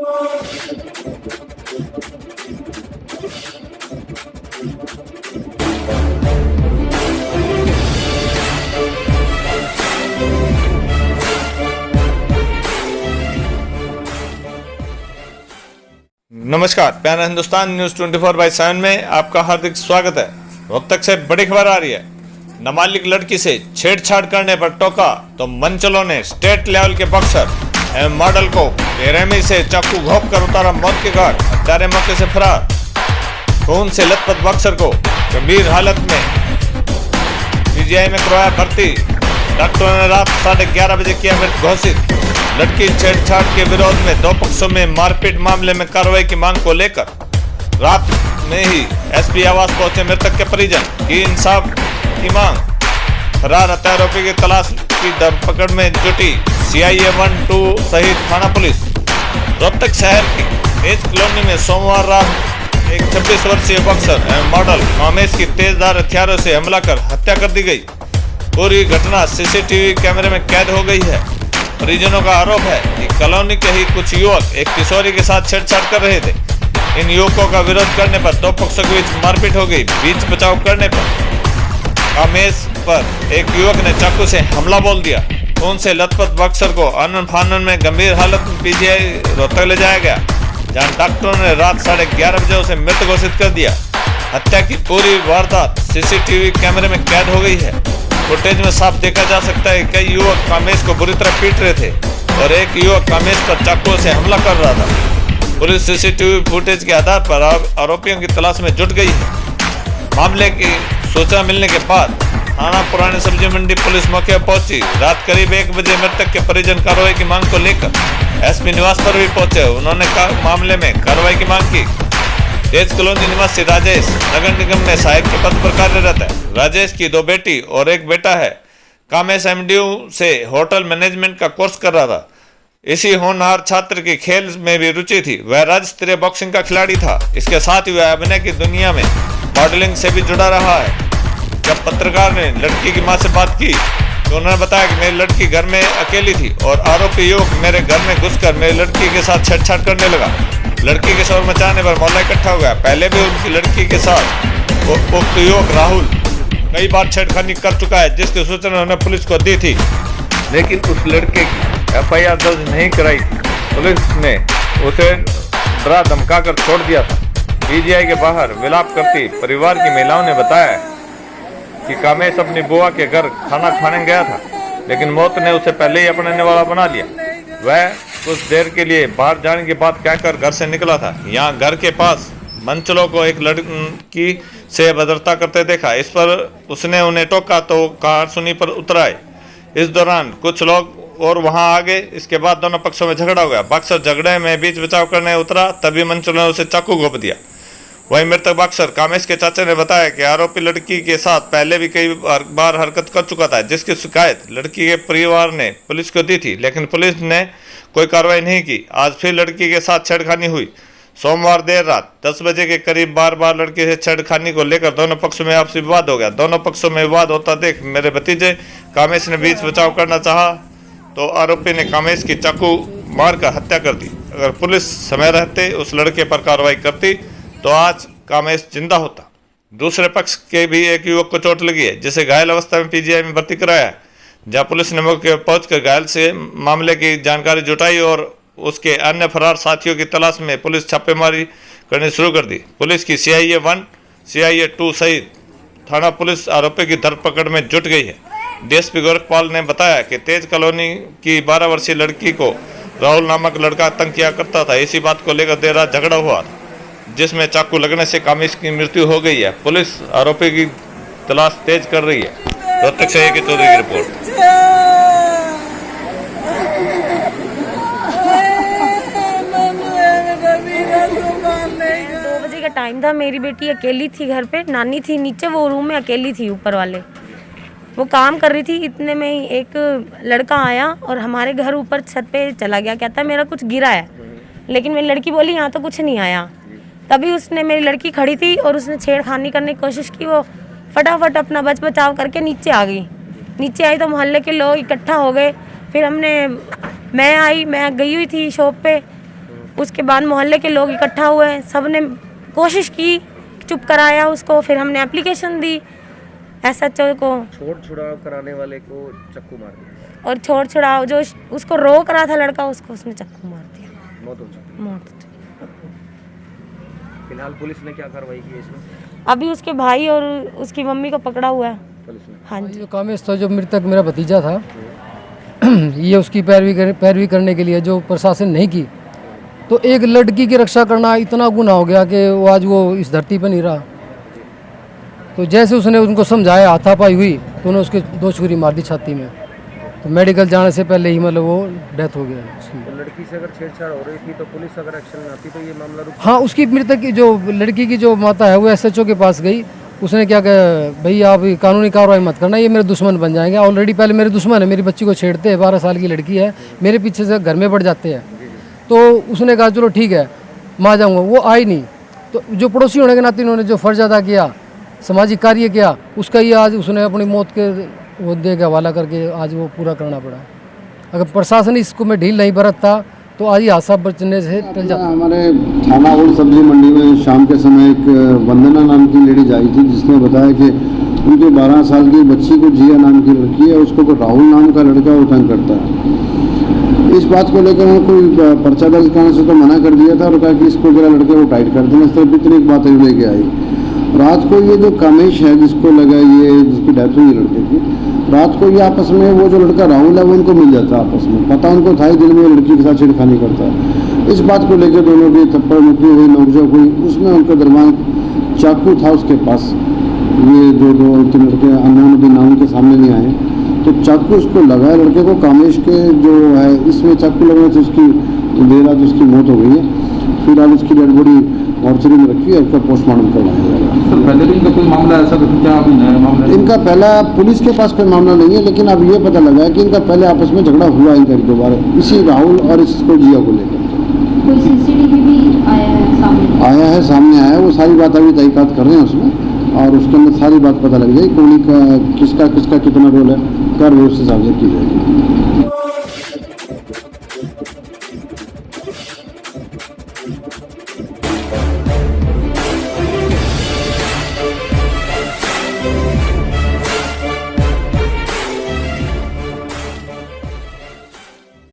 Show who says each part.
Speaker 1: नमस्कार, प्यारा हिंदुस्तान न्यूज 24/7 में आपका हार्दिक स्वागत है। रोहतक से बड़ी खबर आ रही है। नाबालिग लड़की से छेड़छाड़ करने पर टोका तो मंचलों ने स्टेट लेवल के बॉक्सर एवं मॉडल को बेरहमी से चाकू घोंप कर उतारा मौत के घाट। हत्यारे मौके से फरार। खून से लथपथ बॉक्सर को गंभीर हालत में पीजीआई में करवाया भर्ती। डॉक्टरों ने रात 11:30 बजे किया मृत घोषित। लड़की छेड़छाड़ के विरोध में दो पक्षों में मारपीट मामले में कार्रवाई की मांग को लेकर रात में ही एसपी आवास पहुंचे मृतक के परिजन की इंसाफ की मांग। फरार हत्यारोपी की तलाश की धरपकड़ में जुटी सीआईए 1-2 सहित थाना पुलिस। रोहतक शहर की तेज कॉलोनी में सोमवार रात एक 26 वर्षीय बॉक्सर एवं मॉडल कामेश की तेजधार हथियारों से हमला कर हत्या कर दी गई। पूरी घटना सीसीटीवी कैमरे में कैद हो गई है। परिजनों का आरोप है कि कॉलोनी के ही कुछ युवक एक किशोरी के साथ छेड़छाड़ कर रहे थे। इन युवकों का विरोध करने पर दो पक्षों के बीच मारपीट हो गई। बीच बचाव करने पर कामेश पर एक युवक ने चाकू से हमला बोल दिया। खून से लथपथ बॉक्सर को आनन फानन में गंभीर हालत में पीजीआई रोहतक ले जाया गया, जहां डॉक्टरों ने रात 11:30 बजे उसे मृत घोषित कर दिया। हत्या की पूरी वारदात सीसीटीवी कैमरे में कैद हो गई है। फुटेज में साफ देखा जा सकता है कई युवक कामेश को बुरी तरह पीट रहे थे और एक युवक कामेश पर चाकू से हमला कर रहा था। पुलिस सीसीटीवी फुटेज के आधार पर आरोपियों की तलाश में जुट गई है। मामले की सूचना मिलने के बाद थाना पुरानी सब्जी मंडी पुलिस मौके पर पहुंची। रात करीब 1 बजे मृतक के परिजन कार्रवाई की मांग को लेकर एसपी निवास पर भी पहुंचे। उन्होंने मामले में कार्रवाई की मांग की। तेज कॉलोनी निवासी राजेश नगर निगम में सहायक के पद पर कार्यरत है। राजेश की 2 बेटी और 1 बेटा है। कामेश एमडीयू से होटल मैनेजमेंट का कोर्स कर रहा था। इसी होनहार छात्र की खेल में भी रुचि थी। वह राज्य स्तरीय बॉक्सिंग का खिलाड़ी था। इसके साथ ही वह अभिनय की दुनिया में मॉडलिंग से भी जुड़ा रहा है। जब पत्रकार ने लड़की की मां से बात की तो उन्होंने बताया कि मेरी लड़की घर में अकेली थी और आरोपी युवक मेरे घर में घुसकर मेरी लड़की के साथ छेड़छाड़ करने लगा। लड़की के शोर मचाने पर मोहल्ला इकट्ठा हो गया। पहले भी उनकी लड़की के साथ उक्त युवक राहुल कई बार छेड़खानी कर चुका है, जिसकी सूचना उन्होंने पुलिस को दी थी, लेकिन उस लड़के की एफआईआर दर्ज नहीं कराई थी। पुलिस ने उसे डरा धमका कर छोड़ दिया था। पीजीआई के बाहर विलाप करती परिवार की महिलाओं ने बताया कि कामेश अपनी बुआ के घर खाना खाने गया था, लेकिन मौत ने उसे पहले ही अपनाने वाला बना लिया। वह कुछ देर के लिए बाहर जाने की बात कहकर घर से निकला था। यहाँ घर के पास मंचलों को एक लड़की से अभद्रता करते देखा। इस पर उसने उन्हें टोका तो कार सुनी पर उतर आए। इस दौरान कुछ लोग और वहां आ गए। इसके बाद दोनों पक्षों में झगड़ा हो गया। बॉक्सर झगड़े में बीच बचाव करने उतरा, तभी मंचलों ने उसे चाकू घोंप दिया। वहीं मृतक बॉक्सर कामेश के चाचा ने बताया कि आरोपी लड़की के साथ पहले भी कई बार हरकत कर चुका था, जिसकी शिकायत लड़की के परिवार ने पुलिस को दी थी, लेकिन पुलिस ने कोई कार्रवाई नहीं की। आज फिर लड़की के साथ छेड़खानी हुई। सोमवार देर रात 10 बजे के करीब बार लड़की से छेड़खानी को लेकर दोनों पक्षों में आपसी विवाद हो गया। दोनों पक्षों में विवाद होता देख मेरे भतीजे कामेश ने बीच बचाव करना चाहा तो आरोपी ने कामेश की चाकू मारकर हत्या कर दी। अगर पुलिस समय रहते उस लड़के पर कार्रवाई करती तो आज कामेश जिंदा होता। दूसरे पक्ष के भी एक युवक को चोट लगी है, जिसे घायल अवस्था में पीजीआई में भर्ती कराया है, जहां पुलिस ने मौके पर पहुंचकर घायल से मामले की जानकारी जुटाई और उसके अन्य फरार साथियों की तलाश में पुलिस छापेमारी करनी शुरू कर दी। पुलिस की सीआईए 1, सीआईए 2 सहित थाना पुलिस आरोपी की धरपकड़ में जुट गई है। डीएसपी गोरखपाल ने बताया कि तेज कॉलोनी की 12 वर्षीय लड़की को राहुल नामक लड़का तंग किया करता था। इसी बात को लेकर देर रात झगड़ा हुआ, जिसमें चाकू लगने से कामेश की मृत्यु हो गई है। पुलिस आरोपी की तलाश तेज कर रही है। रोहतक से एक चौधरी की रिपोर्ट।
Speaker 2: 2 बजे का टाइम था। मेरी बेटी अकेली थी घर पे, नानी थी नीचे, वो रूम में अकेली थी। ऊपर वाले वो काम कर रही थी। इतने में ही एक लड़का आया और हमारे घर ऊपर छत पे चला गया। कहता मेरा कुछ गिरा है, लेकिन मेरी लड़की बोली यहाँ तो कुछ नहीं आया। तभी उसने, मेरी लड़की खड़ी थी और उसने छेड़खानी करने की कोशिश की। वो फटाफट अपना बचाव करके नीचे आ गई। नीचे आई तो मोहल्ले के लोग इकट्ठा हो गए। फिर मैं गई हुई थी शॉप पे, उसके बाद मोहल्ले के लोग इकट्ठा हुए, सब ने कोशिश की, चुप कराया उसको। फिर हमने एप्लीकेशन दी SHO को।
Speaker 3: छोड़ छुड़ाव कराने वाले को चक्कू मार दिया
Speaker 2: और छोड़ छुड़ाव जो उसको रोक रहा था लड़का, उसको उसने चक्कू मार दिया,
Speaker 3: मौत हो चुकी।
Speaker 2: मौत।
Speaker 3: फिलहाल पुलिस ने क्या कार्रवाई की है इसमें?
Speaker 2: अभी उसके भाई और उसकी मम्मी को पकड़ा हुआ है
Speaker 3: पुलिस ने।
Speaker 2: हाँ जी।
Speaker 4: जो कामेश था, जो मृतक मेरा भतीजा था, ये उसकी पैरवी करने के लिए जो प्रशासन नहीं की, तो एक लड़की की रक्षा करना इतना गुनाह हो गया कि वो आज वो इस धरती पर नहीं रहा। तो जैसे उसने उनको समझाया, हाथापाई हुई, तो उन्होंने उसके 2 छुरी मार दी छाती में। तो मेडिकल जाने से पहले ही मतलब वो डेथ हो गया उसकी।
Speaker 3: तो लड़की से अगर छेड़छाड़ हो रही थी तो पुलिस अगर एक्शन में आती तो ये मामला रुक।
Speaker 4: हाँ, उसकी मृतक की जो लड़की की जो माता है वो SHO के पास गई। उसने क्या कहा, भाई आप कानूनी कार्रवाई मत करना, ये मेरे दुश्मन बन जाएंगे। ऑलरेडी पहले मेरे दुश्मन है, मेरी बच्ची को छेड़ते हैं, 12 साल की लड़की है, मेरे पीछे से घर में बढ़ जाते हैं। तो उसने कहा चलो ठीक है, मैं आ जाऊँगा। वो आई नहीं। तो जो पड़ोसी होने के नाते उन्होंने जो फ़र्ज अदा किया, सामाजिक कार्य किया, उसका ही आज उसने अपनी मौत के वो दे के हवाला करके आज वो पूरा करना पड़ा। अगर प्रशासन इसको में ढील नहीं बरतता तो आज ही हादसा बचने से टल जाता।
Speaker 5: हमारे थाना और सब्जी मंडी में शाम के समय एक वंदना नाम की लेडीज आई थी, जिसने बताया कि उनके 12 साल की बच्ची को जिया नाम की लड़की है, उसको कोई राहुल नाम का लड़का वो तंग करता है। इस बात को लेकर उन्होंने कोई पर्चा दर्ज करने से तो मना कर दिया था और कहा कि इसको जरा लड़के को टाइट कर देना। इस तरह इतनी एक बात लेके आई। रात को ये जो कामेश है, जिसको लगा ये जिसकी डेथ हुई लड़के की, रात को ये आपस में वो जो लड़का राहुल है वो उनको मिल जाता है आपस में। पता उनको था ही दिन में लड़की के साथ छेड़खानी करता है। इस बात को लेकर दोनों की थप्पड़ मुक्की हुई, नोकझोंक हुई। उसमें उनके दरमियान चाकू था उसके पास। ये जो 2-3 लड़के अननोन भी नाम के सामने नहीं आए, तो चाकू उसको लगाया लड़के को। कामेश के जो है इसमें चाकू लगने से उसकी देर रात उसकी मौत हो गई है। फिलहाल उसकी डेड बॉडी मॉर्चरी में रखी है, उसका पोस्टमार्टम करवाया जाएगा।
Speaker 6: सर, पहले दिन का कोई मामला ऐसा क्या अभी नया मामला है?
Speaker 5: इनका पहला पुलिस के पास कोई मामला नहीं है, लेकिन अब ये पता लगा है कि इनका पहले आपस में झगड़ा हुआ इनका 2 बार, इसी राहुल और इसको जिया को लेकर।
Speaker 7: कोई CCTV भी आया है सामने?
Speaker 5: आया है, सामने आया है। वो सारी बात अभी तहकीकात कर रहे हैं उसमें, और उसके अंदर सारी बात पता लग जाएगी। कौन का किसका कितना रोल है, कर वो उस हिसाब से की जाएगी।